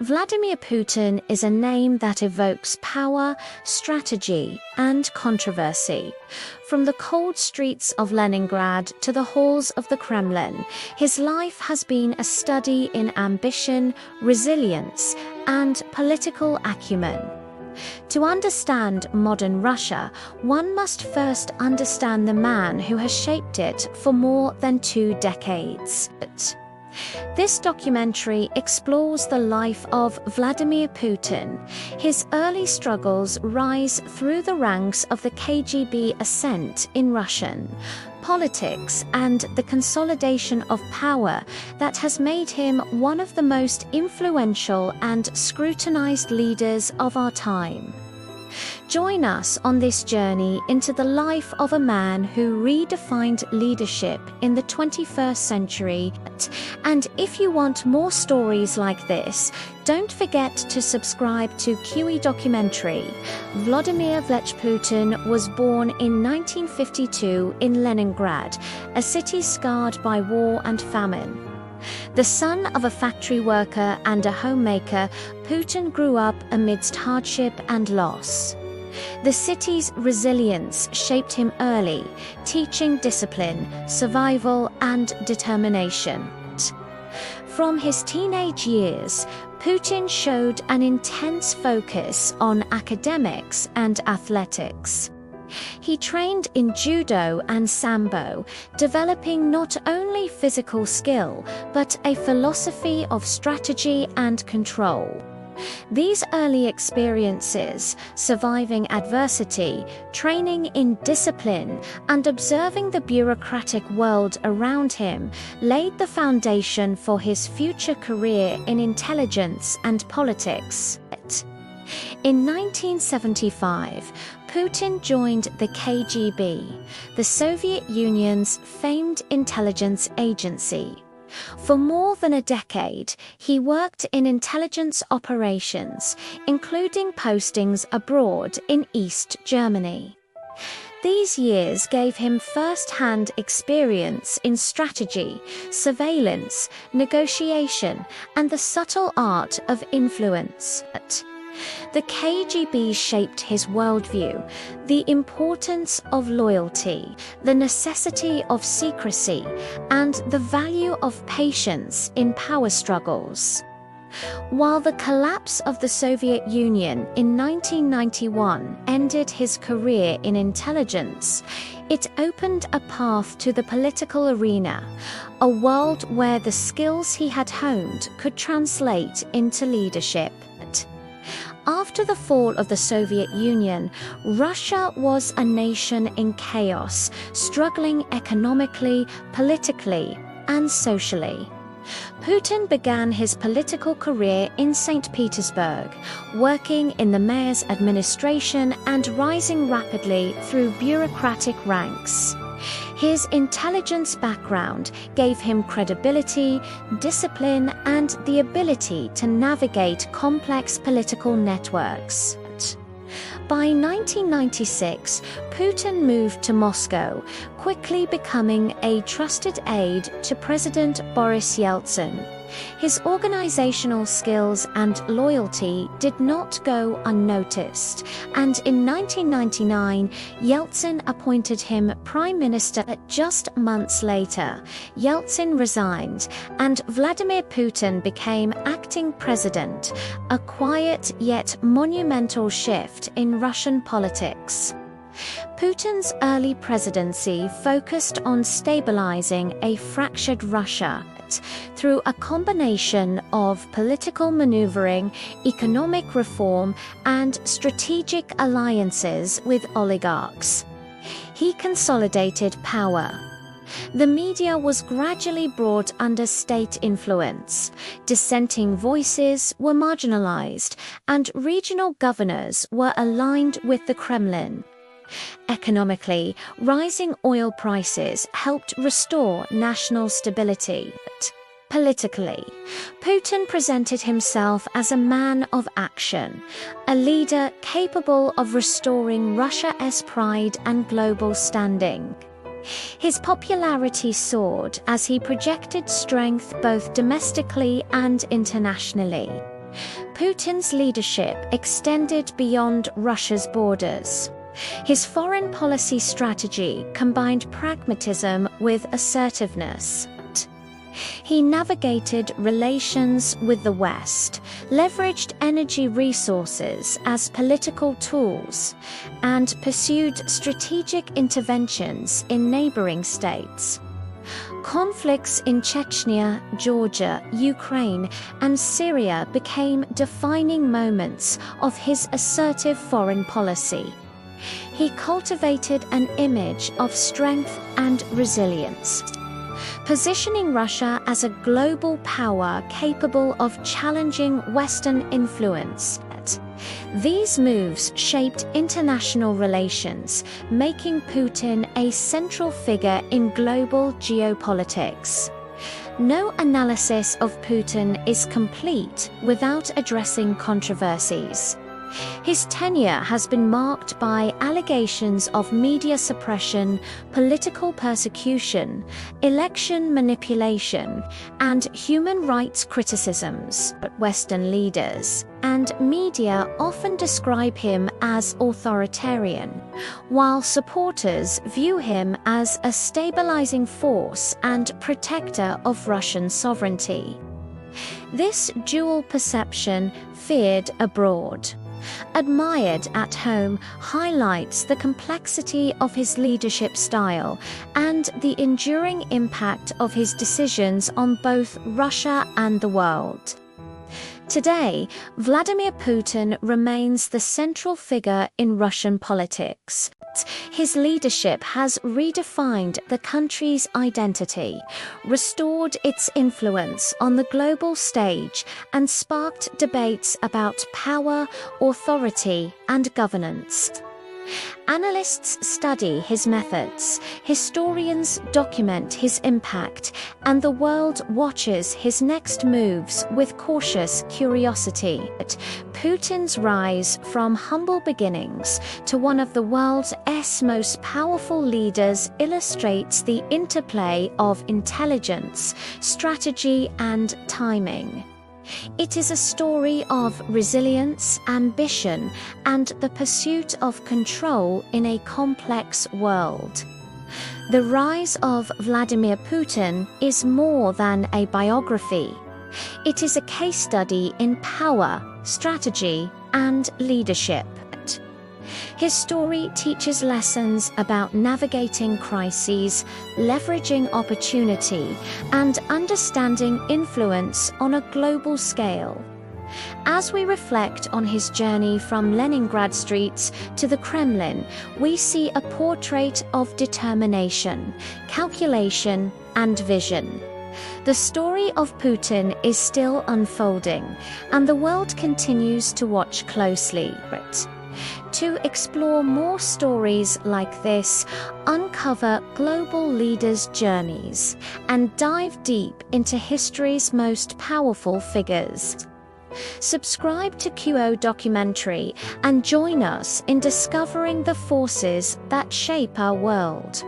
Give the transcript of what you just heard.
Vladimir Putin is a name that evokes power, strategy, and controversy. From the cold streets of Leningrad to the halls of the Kremlin, his life has been a study in ambition, resilience, and political acumen. To understand modern Russia, one must first understand the man who has shaped it for more than 2 decades. This documentary explores the life of Vladimir Putin, his early struggles rise through the ranks of the KGB ascent in Russian politics, and the consolidation of power that has made him one of the most influential and scrutinized leaders of our time. Join us on this journey into the life of a man who redefined leadership in the 21st century. And if you want more stories like this, don't forget to subscribe to Kiyo documentary. Vladimir Putin was born in 1952 in Leningrad, a city scarred by war and famine. The son of a factory worker and a homemaker, Putin grew up amidst hardship and loss. The city's resilience shaped him early, teaching discipline, survival, and determination. From his teenage years, Putin showed an intense focus on academics and athletics. He trained in judo and sambo, developing not only physical skill, but a philosophy of strategy and control. These early experiences, surviving adversity, training in discipline, and observing the bureaucratic world around him, laid the foundation for his future career in intelligence and politics. In 1975, Putin joined the KGB, the Soviet Union's famed intelligence agency. For more than a decade, he worked in intelligence operations, including postings abroad in East Germany. These years gave him first-hand experience in strategy, surveillance, negotiation, and the subtle art of influence. The KGB shaped his worldview, the importance of loyalty, the necessity of secrecy, and the value of patience in power struggles. While the collapse of the Soviet Union in 1991 ended his career in intelligence, it opened a path to the political arena, a world where the skills he had honed could translate into leadership. After the fall of the Soviet Union, Russia was a nation in chaos, struggling economically, politically, and socially. Putin began his political career in St. Petersburg, working in the mayor's administration and rising rapidly through bureaucratic ranks. His intelligence background gave him credibility, discipline, and the ability to navigate complex political networks. By 1996, Putin moved to Moscow, quickly becoming a trusted aide to President Boris Yeltsin. His organizational skills and loyalty did not go unnoticed, and in 1999, Yeltsin appointed him prime minister. Just months later, Yeltsin resigned, and Vladimir Putin became acting president, a quiet yet monumental shift in Russian politics. Putin's early presidency focused on stabilizing a fractured Russia through a combination of political maneuvering, economic reform, and strategic alliances with oligarchs. He consolidated power. The media was gradually brought under state influence, dissenting voices were marginalized, and regional governors were aligned with the Kremlin. Economically, rising oil prices helped restore national stability. Politically, Putin presented himself as a man of action, a leader capable of restoring Russia's pride and global standing. His popularity soared as he projected strength both domestically and internationally. Putin's leadership extended beyond Russia's borders. His foreign policy strategy combined pragmatism with assertiveness. He navigated relations with the West, leveraged energy resources as political tools, and pursued strategic interventions in neighboring states. Conflicts in Chechnya, Georgia, Ukraine, and Syria became defining moments of his assertive foreign policy. He cultivated an image of strength and resilience, positioning Russia as a global power capable of challenging Western influence. These moves shaped international relations, making Putin a central figure in global geopolitics. No analysis of Putin is complete without addressing controversies. His tenure has been marked by allegations of media suppression, political persecution, election manipulation, and human rights criticisms. Western leaders and media often describe him as authoritarian, while supporters view him as a stabilizing force and protector of Russian sovereignty. This dual perception, feared abroad, admired at home, highlights the complexity of his leadership style and the enduring impact of his decisions on both Russia and the world. Today, Vladimir Putin remains the central figure in Russian politics. His leadership has redefined the country's identity, restored its influence on the global stage, and sparked debates about power, authority, and governance. Analysts study his methods, historians document his impact, and the world watches his next moves with cautious curiosity. Putin's rise from humble beginnings to one of the world's most powerful leaders illustrates the interplay of intelligence, strategy, and timing. It is a story of resilience, ambition, and the pursuit of control in a complex world. The rise of Vladimir Putin is more than a biography. It is a case study in power, strategy, and leadership. His story teaches lessons about navigating crises, leveraging opportunity, and understanding influence on a global scale. As we reflect on his journey from Leningrad streets to the Kremlin, we see a portrait of determination, calculation, and vision. The story of Putin is still unfolding, and the world continues to watch closely. To explore more stories like this, uncover global leaders' journeys, and dive deep into history's most powerful figures. Subscribe to Kiyo Documentary and join us in discovering the forces that shape our world.